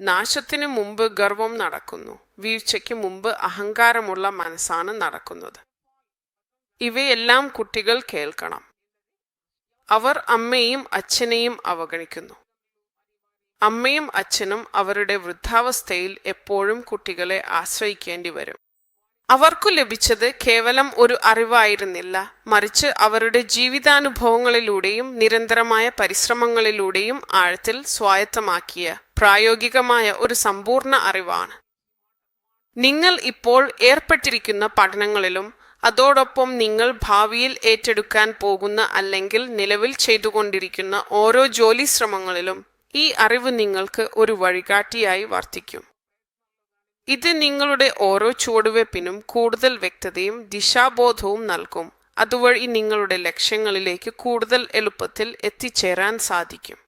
നാശത്തിനു മുമ്പ് ഗർവം നടക്കുന്നു, വീഴ്ചയ്ക്ക് മുമ്പ് അഹങ്കാരമുള്ള മനസ്സാണ് നടക്കുന്നത്. ഇവയെല്ലാം കുട്ടികൾ കേൾക്കണം. അവർ അമ്മയെയും അച്ഛനെയും അവഗണിക്കുന്നു. അമ്മയും അച്ഛനും അവരുടെ വൃദ്ധാവസ്ഥയിൽ എപ്പോഴും കുട്ടികളെ ആശ്രയിക്കേണ്ടി വരും. അവർക്കു ലഭിച്ചത് കേവലം ഒരു അറിവായിരുന്നില്ല, മറിച്ച് അവരുടെ ജീവിതാനുഭവങ്ങളിലൂടെയും നിരന്തരമായ പരിശ്രമങ്ങളിലൂടെയും ആഴത്തിൽ സ്വായത്തമാക്കിയ പ്രായോഗികമായ ഒരു സമ്പൂർണ്ണ അറിവാണ്. നിങ്ങൾ ഇപ്പോൾ ഏർപ്പെട്ടിരിക്കുന്ന പഠനങ്ങളിലും അതോടൊപ്പം നിങ്ങൾ ഭാവിയിൽ ഏറ്റെടുക്കാൻ പോകുന്ന അല്ലെങ്കിൽ നിലവിൽ ചെയ്തുകൊണ്ടിരിക്കുന്ന ഓരോ ജോലി ശ്രമങ്ങളിലും ഈ അറിവ് നിങ്ങൾക്ക് ഒരു വഴികാട്ടിയായി വർത്തിക്കും. ഇത് നിങ്ങളുടെ ഓരോ ചുവടുവെപ്പിനും കൂടുതൽ വ്യക്തതയും ദിശാബോധവും നൽകും. അതുവഴി നിങ്ങളുടെ ലക്ഷ്യങ്ങളിലേക്ക് കൂടുതൽ എളുപ്പത്തിൽ എത്തിച്ചേരാൻ സാധിക്കും.